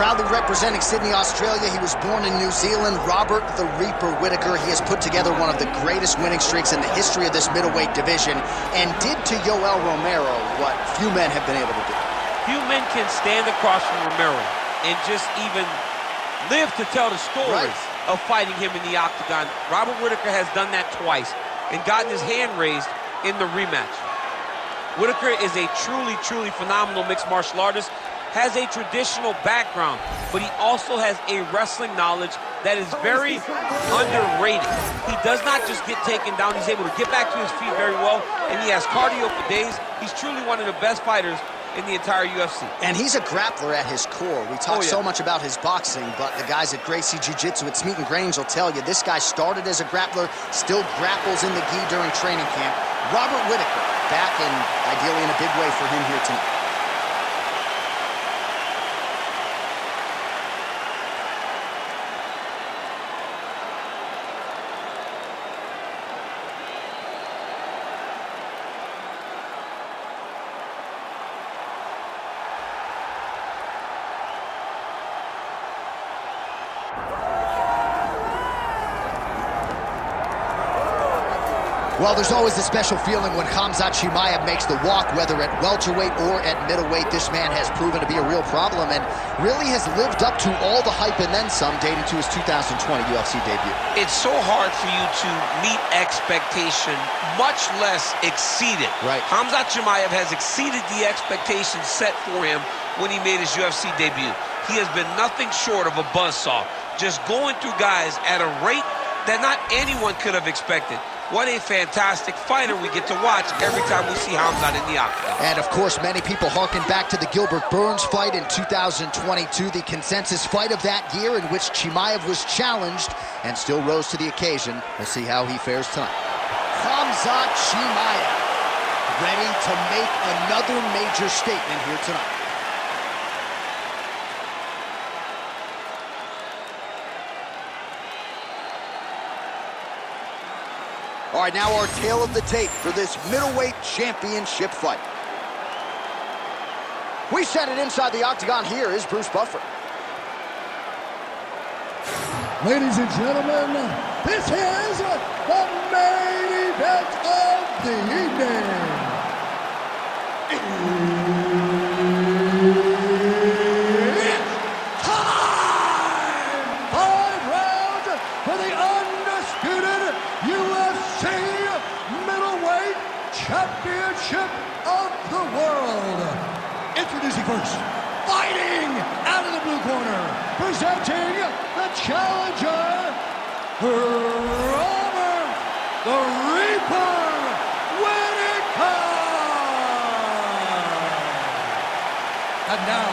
proudly representing Sydney, Australia. He was born in New Zealand. Robert the Reaper Whittaker. He has put together one of the greatest winning streaks in the history of this middleweight division and did to Yoel Romero what few men have been able to do. Few men can stand across from Romero and just even live to tell the story of fighting him in the octagon. Robert Whittaker has done that twice and gotten his hand raised in the rematch. Whittaker is a truly, truly phenomenal mixed martial artist, has a traditional background, but he also has a wrestling knowledge that is very underrated. He does not just get taken down, he's able to get back to his feet very well, and he has cardio for days. He's truly one of the best fighters in the entire UFC. And he's a grappler at his core. We talk so much about his boxing, but the guys at Gracie Jiu-Jitsu at Smeaton Grange will tell you this guy started as a grappler, still grapples in the gi during training camp. Robert Whittaker back and ideally in a big way for him here tonight. Well, there's always a special feeling when Khamzat Chimaev makes the walk, whether at welterweight or at middleweight. This man has proven to be a real problem and really has lived up to all the hype and then some, dating to his 2020 UFC debut. It's so hard for you to meet expectation, much less exceed it. Right. Khamzat Chimaev has exceeded the expectations set for him when he made his UFC debut. He has been nothing short of a buzzsaw, just going through guys at a rate that not anyone could have expected. What a fantastic fighter we get to watch every time we see Khamzat in the octagon. And of course, many people harken back to the Gilbert Burns fight in 2022, the consensus fight of that year in which Chimaev was challenged and still rose to the occasion. We'll see how he fares tonight. Khamzat Chimaev, ready to make another major statement here tonight. All right, now our tale of the tape for this middleweight championship fight. We set it inside the octagon. Here is Bruce Buffer. Ladies and gentlemen, this is the main event of the evening. It's time! 5 rounds for the undisputed UFC middleweight championship of the world. Introducing first, fighting out of the blue corner, presenting the challenger, Robert the Reaper Whittaker. And now,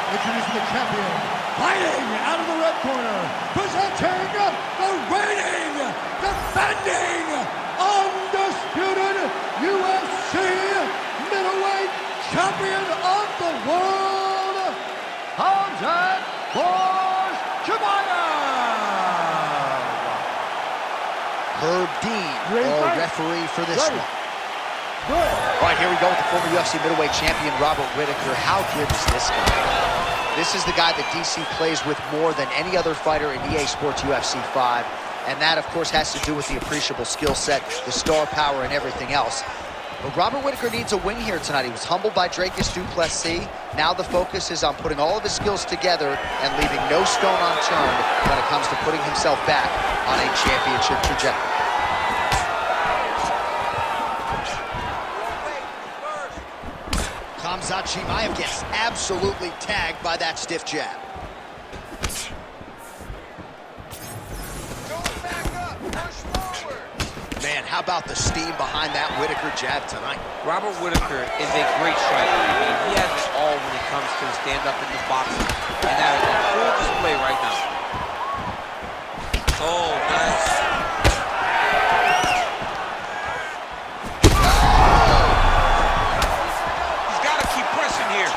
introducing the champion, fighting out of the red corner, presenting the reigning, defending, undisputed UFC middleweight champion of the world, Khamzat Chimaev. Herb Dean, our referee for this one. All right, here we go with the former UFC middleweight champion, Robert Whittaker. How good is this guy? This is the guy that DC plays with more than any other fighter in EA Sports UFC 5. And that, of course, has to do with the appreciable skill set, the star power, and everything else. But Robert Whittaker needs a win here tonight. He was humbled by Dracus du Plessis. Now the focus is on putting all of his skills together and leaving no stone unturned when it comes to putting himself back on a championship trajectory. Khamzat Chimaev gets absolutely tagged by that stiff jab. Man, how about the steam behind that Whittaker jab tonight? Robert Whittaker is a great striker. I mean, he has it all when it comes to stand-up in this boxing. And that is on full display right now. Oh, nice. He's got to keep pressing here.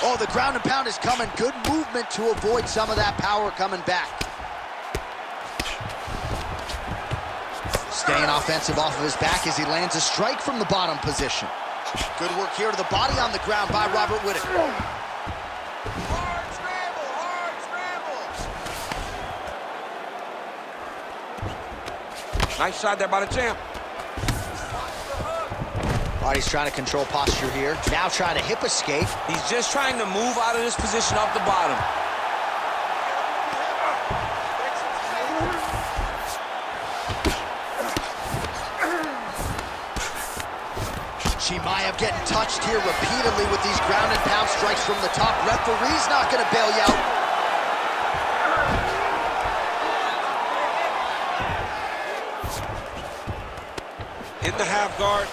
Oh, the ground and pound is coming. Good movement to avoid some of that power coming back. Staying offensive off of his back as he lands a strike from the bottom position. Good work here to the body on the ground by Robert Whittaker. Hard scramble, hard scramble. Nice shot there by the champ. All right, he's trying to control posture here. Now trying to hip escape. He's just trying to move out of this position off the bottom. Chimaev getting touched here repeatedly with these ground and pound strikes from the top. Referee's not going to bail you out. In the half guard.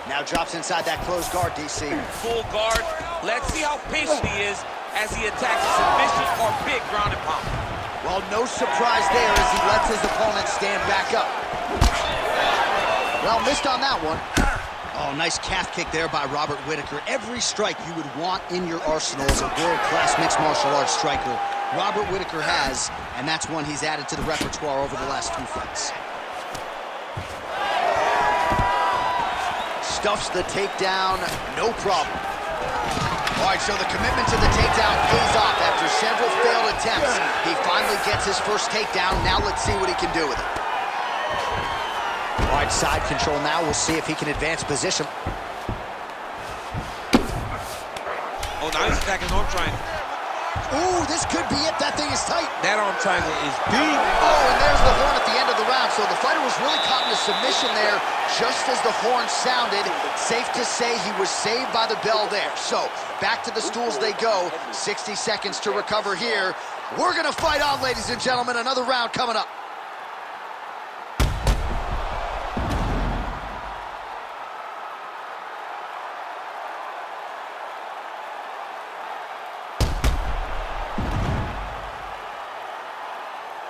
Now drops inside that closed guard, DC. Full guard. Let's see how patient he is as he attacks a submission or big ground and pound. Well, no surprise there as he lets his opponent stand back up. Well, missed on that one. Oh, nice calf kick there by Robert Whittaker. Every strike you would want in your arsenal as a world-class mixed martial arts striker, Robert Whittaker has, and that's one he's added to the repertoire over the last 2 fights. Stuffs the takedown, no problem. All right, so the commitment to the takedown pays off. After several failed attempts, he finally gets his first takedown. Now let's see what he can do with it. All right, side control now. We'll see if he can advance position. Oh, now he's attacking arm triangle. Ooh, this could be it. That thing is tight. That arm triangle is deep. Oh, and there's the horn at the end of the round. So the fighter was really caught in a submission there just as the horn sounded. Safe to say he was saved by the bell there. So back to the stools they go. 60 seconds to recover here. We're going to fight on, ladies and gentlemen. Another round coming up.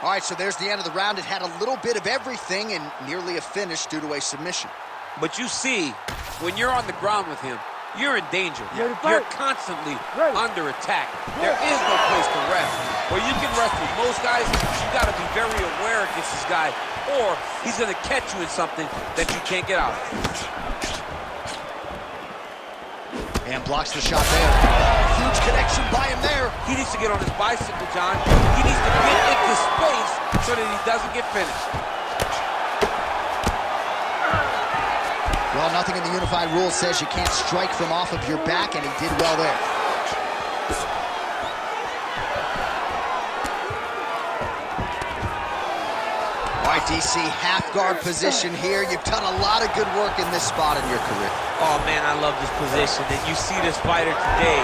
All right, so there's the end of the round. It had a little bit of everything and nearly a finish due to a submission. But you see, when you're on the ground with him, you're in danger. You're constantly under attack. There is no place to rest. Where you can rest with most guys, you got to be very aware against this guy, or he's going to catch you in something that you can't get out of. And blocks the shot there. Huge connection by him there. He needs to get on his bicycle, John. He needs to get into space so that he doesn't get finished. Well, nothing in the unified rules says you can't strike from off of your back, and he did well there. All right, DC, half guard position here. You've done a lot of good work in this spot in your career. Oh, man, I love this position. And you see this fighter today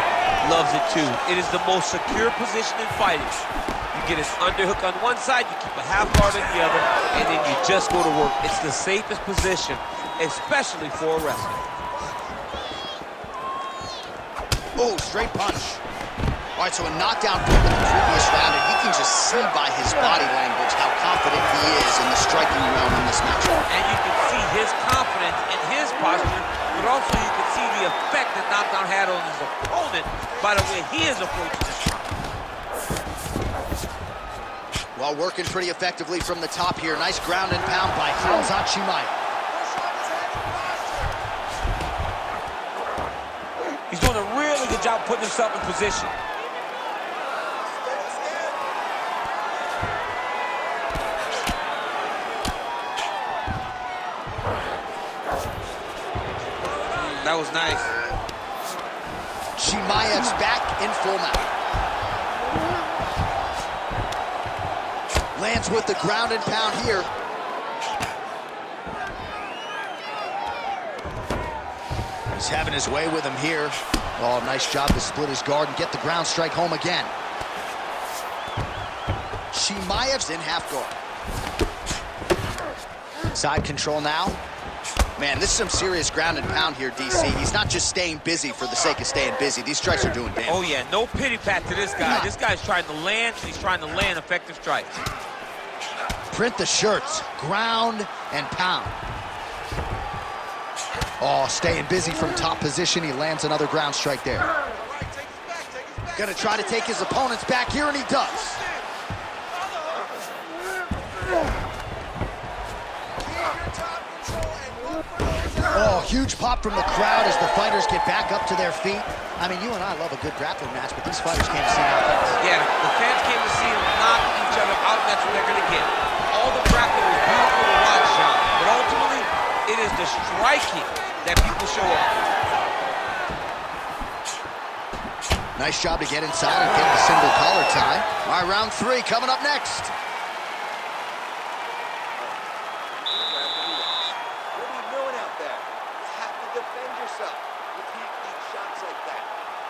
loves it, too. It is the most secure position in fighting. You get his underhook on one side, you keep a half guard on the other, and then you just go to work. It's the safest position, especially for a wrestler. Oh, straight punch. All right, so a knockdown from the previous round, and you can just see by his body language how confident he is in the striking realm in this match. And you can see his confidence in his posture, but also you can see the effect that knockdown had on his opponent by the way he is approaching this round. Well, working pretty effectively from the top here. Nice ground and pound by Khamzat Chimaev. He's doing a really good job putting himself in position. That was nice. Chimaev's back in full mount. Lands with the ground and pound here. He's having his way with him here. Oh, nice job to split his guard and get the ground strike home again. Chimaev's in half guard. Side control now. Man, this is some serious ground and pound here, DC. He's not just staying busy for the sake of staying busy. These strikes are doing damage. Oh, yeah, no pity pat to this guy. This guy's trying to land, and he's trying to land effective strikes. Print the shirts. Ground and pound. Oh, staying busy from top position. He lands another ground strike there. Gonna try to take his opponent's back here, and he does. Oh, huge pop from the crowd as the fighters get back up to their feet. I mean, you and I love a good grappling match, but these fighters came to see knockouts. Yeah, the fans came to see them knock each other out, and that's what they're going to get. All the grappling was beautiful to watch, Sean, but ultimately, it is the striking that people show up. Nice job to get inside and get the single collar tie. All right, round 3 coming up next.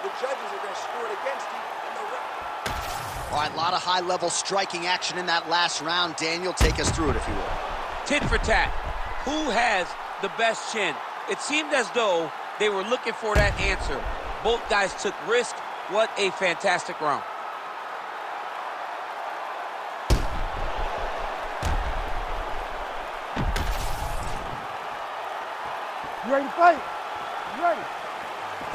The judges are going to score it against you. All right, a lot of high-level striking action in that last round. Daniel, take us through it, if you will. Tit for tat. Who has the best chin? It seemed as though they were looking for that answer. Both guys took risk. What a fantastic round. You ready to fight? You ready?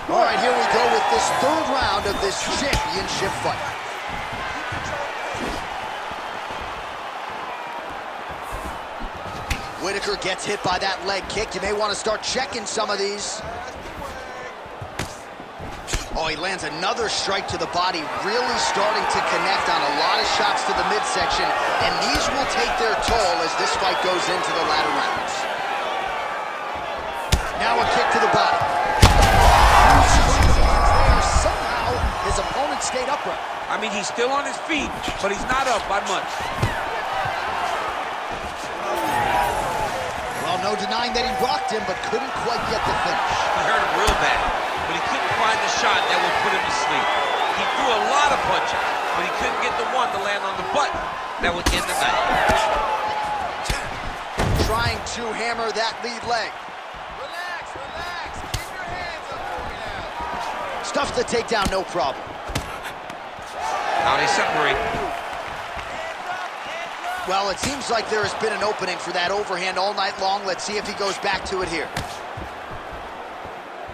All right, here we go with this 3rd round of this championship fight. Whittaker gets hit by that leg kick. You may want to start checking some of these. Oh, he lands another strike to the body, really starting to connect on a lot of shots to the midsection, and these will take their toll as this fight goes into the latter rounds. Now a kick to the body. Somehow, his opponent stayed upright. I mean, he's still on his feet, but he's not up by much. Well, no denying that he rocked him, but couldn't quite get the finish. He hurt him real bad, but he couldn't find the shot that would put him to sleep. He threw a lot of punches, but he couldn't get the one to land on the button that would end the night. Trying to hammer that lead leg. Relax, relax. Keep your hands up for me now. Stuffs the takedown, no problem. Now they separate. Well, it seems like there has been an opening for that overhand all night long. Let's see if he goes back to it here.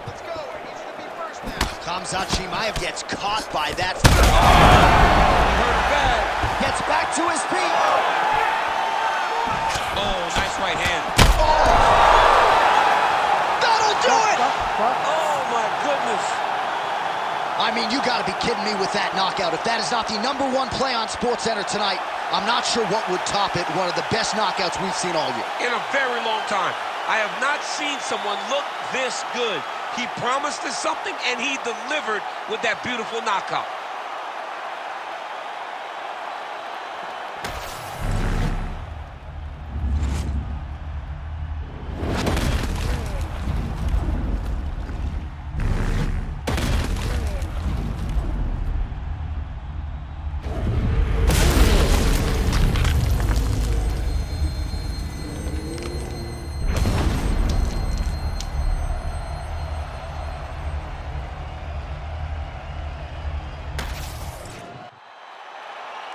Let's go. It needs to be first now. Khamzat Chimaev gets caught by that. He hurt bad. Gets back to his feet. Oh, nice right hand. That'll do it! Oh, my goodness. I mean, you gotta be kidding me with that knockout. If that is not the #1 play on SportsCenter tonight, I'm not sure what would top it. One of the best knockouts we've seen all year. In a very long time. I have not seen someone look this good. He promised us something, and he delivered with that beautiful knockout.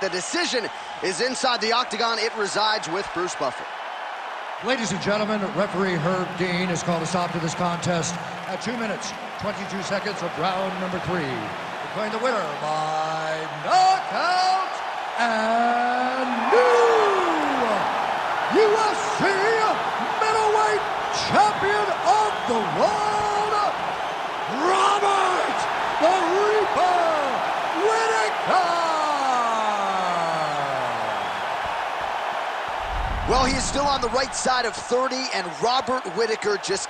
The decision is inside the octagon. It resides with Bruce Buffer. Ladies and gentlemen, referee Herb Dean has called a stop to this contest at 2 minutes, 22 seconds of round number 3. Declaring the winner by knockout and new UFC middleweight champion of the world, Robert the Reaper Whittaker. Well, he is still on the right side of 30, and Robert Whittaker just